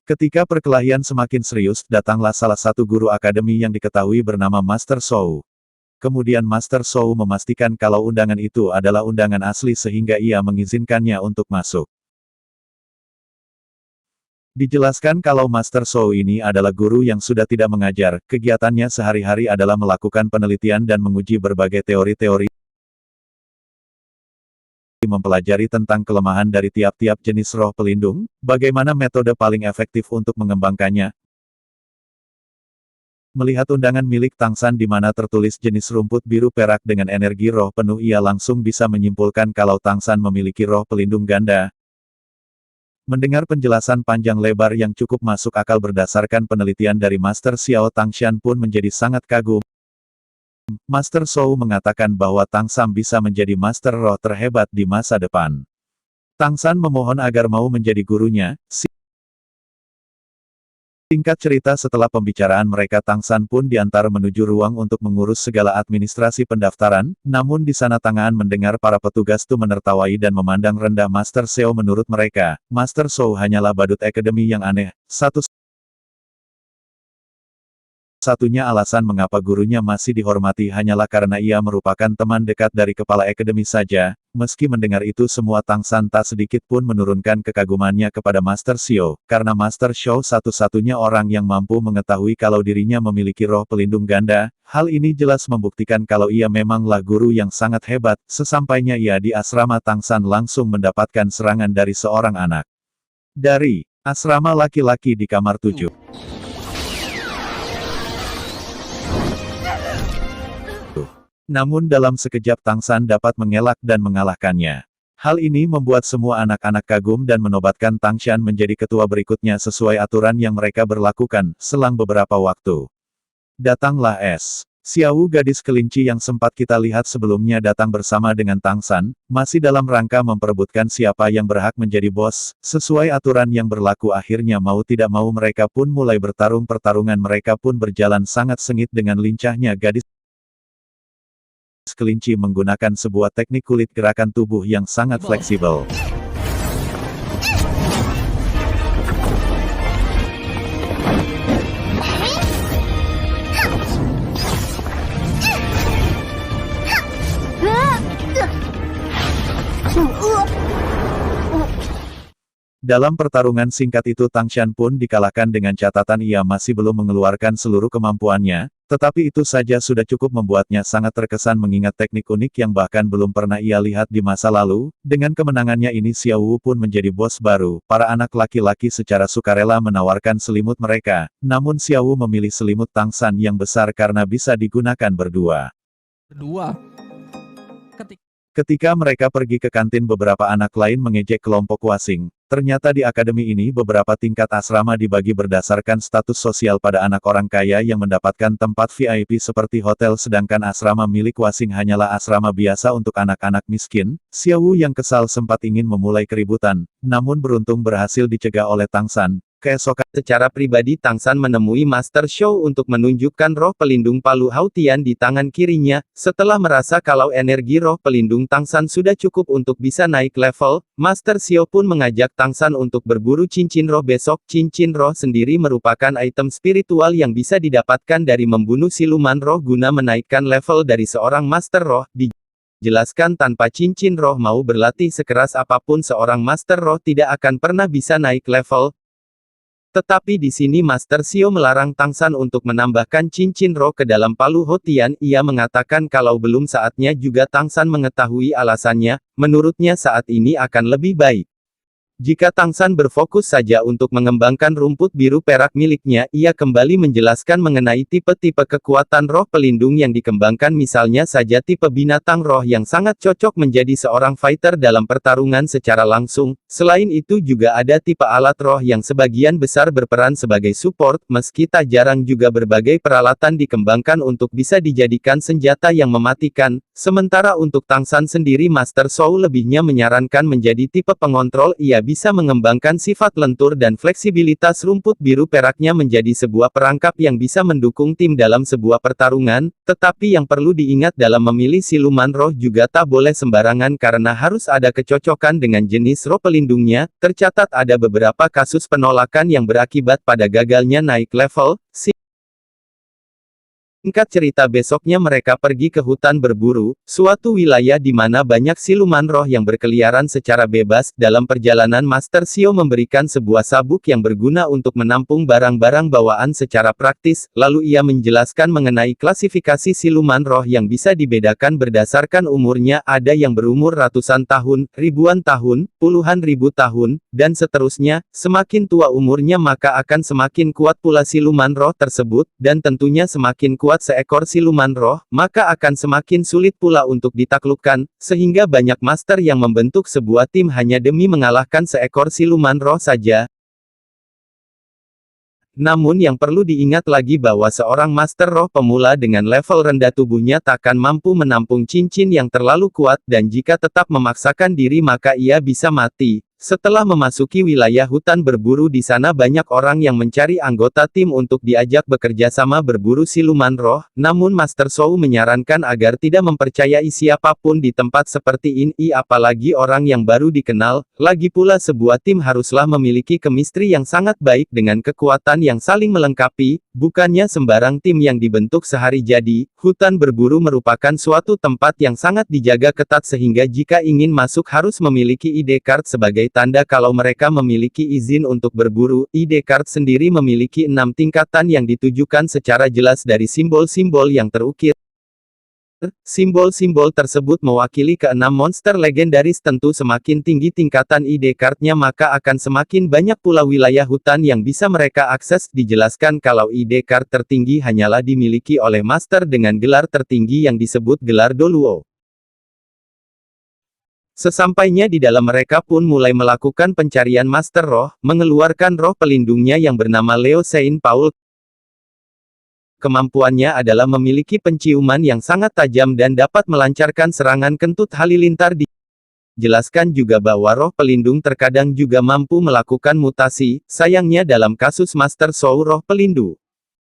Ketika perkelahian semakin serius, datanglah salah satu guru akademi yang diketahui bernama Master Shou. Kemudian Master Shou memastikan kalau undangan itu adalah undangan asli sehingga ia mengizinkannya untuk masuk. Dijelaskan kalau Master Shou ini adalah guru yang sudah tidak mengajar, kegiatannya sehari-hari adalah melakukan penelitian dan menguji berbagai teori-teori, mempelajari tentang kelemahan dari tiap-tiap jenis roh pelindung, bagaimana metode paling efektif untuk mengembangkannya. Melihat undangan milik Tang San di mana tertulis jenis rumput biru perak dengan energi roh penuh, ia langsung bisa menyimpulkan kalau Tang San memiliki roh pelindung ganda. Mendengar penjelasan panjang lebar yang cukup masuk akal berdasarkan penelitian dari Master Xiao, Tang Xian pun menjadi sangat kagum. Master Shou mengatakan bahwa Tang San bisa menjadi Master Roh terhebat di masa depan. Tang San memohon agar mau menjadi gurunya. Singkat cerita, setelah pembicaraan mereka, Tang San pun diantar menuju ruang untuk mengurus segala administrasi pendaftaran, namun di sana Tang An mendengar para petugas itu menertawai dan memandang rendah Master Xiao. Menurut mereka, Master Shou hanyalah badut akademi yang aneh. Satunya alasan mengapa gurunya masih dihormati hanyalah karena ia merupakan teman dekat dari kepala akademi saja. Meski mendengar itu semua, Tang San tak sedikit pun menurunkan kekagumannya kepada Master Xiao, karena Master Xiao satu-satunya orang yang mampu mengetahui kalau dirinya memiliki roh pelindung ganda. Hal ini jelas membuktikan kalau ia memanglah guru yang sangat hebat. Sesampainya ia di asrama, Tang San langsung mendapatkan serangan dari seorang anak dari asrama laki-laki di kamar 7. Namun dalam sekejap Tang San dapat mengelak dan mengalahkannya. Hal ini membuat semua anak-anak kagum dan menobatkan Tang Xian menjadi ketua berikutnya sesuai aturan yang mereka berlakukan. Selang beberapa waktu, datanglah S. Xiao, gadis kelinci yang sempat kita lihat sebelumnya, datang bersama dengan Tang San, masih dalam rangka memperebutkan siapa yang berhak menjadi bos. Sesuai aturan yang berlaku, akhirnya mau tidak mau mereka pun mulai bertarung. Pertarungan mereka pun berjalan sangat sengit. Dengan lincahnya gadis kelinci menggunakan sebuah teknik kulit gerakan tubuh yang sangat fleksibel. Dalam pertarungan singkat itu Tang Xian pun dikalahkan dengan catatan ia masih belum mengeluarkan seluruh kemampuannya, tetapi itu saja sudah cukup membuatnya sangat terkesan mengingat teknik unik yang bahkan belum pernah ia lihat di masa lalu. Dengan kemenangannya ini Xiao Wu pun menjadi bos baru. Para anak laki-laki secara sukarela menawarkan selimut mereka, namun Xiao Wu memilih selimut Tang San yang besar karena bisa digunakan berdua. Ketika mereka pergi ke kantin, beberapa anak lain mengejek kelompok Wasing. Ternyata di akademi ini beberapa tingkat asrama dibagi berdasarkan status sosial pada anak orang kaya yang mendapatkan tempat VIP seperti hotel, sedangkan asrama milik Wasing hanyalah asrama biasa untuk anak-anak miskin. Xiao Wu yang kesal sempat ingin memulai keributan, namun beruntung berhasil dicegah oleh Tang San. Keesokan, secara pribadi Tang San menemui Master Shou untuk menunjukkan roh pelindung Palu Hao Tian di tangan kirinya. Setelah merasa kalau energi roh pelindung Tang San sudah cukup untuk bisa naik level, Master Xiao pun mengajak Tang San untuk berburu cincin roh besok. Cincin roh sendiri merupakan item spiritual yang bisa didapatkan dari membunuh siluman roh guna menaikkan level dari seorang Master Roh. Dijelaskan tanpa cincin roh mau berlatih sekeras apapun seorang Master Roh tidak akan pernah bisa naik level. Tetapi di sini Master Xiao melarang Tang San untuk menambahkan cincin roh ke dalam Palu Hao Tian. Ia mengatakan kalau belum saatnya juga. Tang San mengetahui alasannya, menurutnya saat ini akan lebih baik jika Tang San berfokus saja untuk mengembangkan rumput biru perak miliknya. Ia kembali menjelaskan mengenai tipe-tipe kekuatan roh pelindung yang dikembangkan, misalnya saja tipe binatang roh yang sangat cocok menjadi seorang fighter dalam pertarungan secara langsung. Selain itu juga ada tipe alat roh yang sebagian besar berperan sebagai support, meski tak jarang juga berbagai peralatan dikembangkan untuk bisa dijadikan senjata yang mematikan. Sementara untuk Tang San sendiri, Master Shou lebihnya menyarankan menjadi tipe pengontrol. Ia bisa mengembangkan sifat lentur dan fleksibilitas rumput biru peraknya menjadi sebuah perangkap yang bisa mendukung tim dalam sebuah pertarungan, tetapi yang perlu diingat dalam memilih siluman roh juga tak boleh sembarangan karena harus ada kecocokan dengan jenis roh pelindungnya. Tercatat ada beberapa kasus penolakan yang berakibat pada gagalnya naik level. Singkat cerita besoknya mereka pergi ke hutan berburu, suatu wilayah di mana banyak siluman roh yang berkeliaran secara bebas. Dalam perjalanan Master Xiao memberikan sebuah sabuk yang berguna untuk menampung barang-barang bawaan secara praktis, lalu ia menjelaskan mengenai klasifikasi siluman roh yang bisa dibedakan berdasarkan umurnya, ada yang berumur ratusan tahun, ribuan tahun, puluhan ribu tahun, dan seterusnya. Semakin tua umurnya maka akan semakin kuat pula siluman roh tersebut, dan tentunya semakin kuat seekor siluman roh, maka akan semakin sulit pula untuk ditaklukkan, sehingga banyak master yang membentuk sebuah tim hanya demi mengalahkan seekor siluman roh saja. Namun yang perlu diingat lagi bahwa seorang master roh pemula dengan level rendah tubuhnya takkan mampu menampung cincin yang terlalu kuat, dan jika tetap memaksakan diri maka ia bisa mati. Setelah memasuki wilayah hutan berburu di sana banyak orang yang mencari anggota tim untuk diajak bekerja sama berburu siluman roh, namun Master Zhou menyarankan agar tidak mempercayai siapapun di tempat seperti ini apalagi orang yang baru dikenal. Lagi pula sebuah tim haruslah memiliki chemistry yang sangat baik dengan kekuatan yang saling melengkapi, bukannya sembarang tim yang dibentuk sehari jadi. Hutan berburu merupakan suatu tempat yang sangat dijaga ketat sehingga jika ingin masuk harus memiliki ID card sebagai tanda kalau mereka memiliki izin untuk berburu. ID card sendiri memiliki 6 tingkatan yang ditujukan secara jelas dari simbol-simbol yang terukir. Simbol-simbol tersebut mewakili ke-6 monster legendaris. Tentu semakin tinggi tingkatan ID card-nya maka akan semakin banyak pula wilayah hutan yang bisa mereka akses. Dijelaskan kalau ID card tertinggi hanyalah dimiliki oleh master dengan gelar tertinggi yang disebut gelar Doluo. Sesampainya di dalam mereka pun mulai melakukan pencarian master roh, mengeluarkan roh pelindungnya yang bernama Leo Saint Paul. Kemampuannya adalah memiliki penciuman yang sangat tajam dan dapat melancarkan serangan kentut halilintar. Dijelaskan juga bahwa roh pelindung terkadang juga mampu melakukan mutasi, sayangnya dalam kasus Master Zhou roh pelindung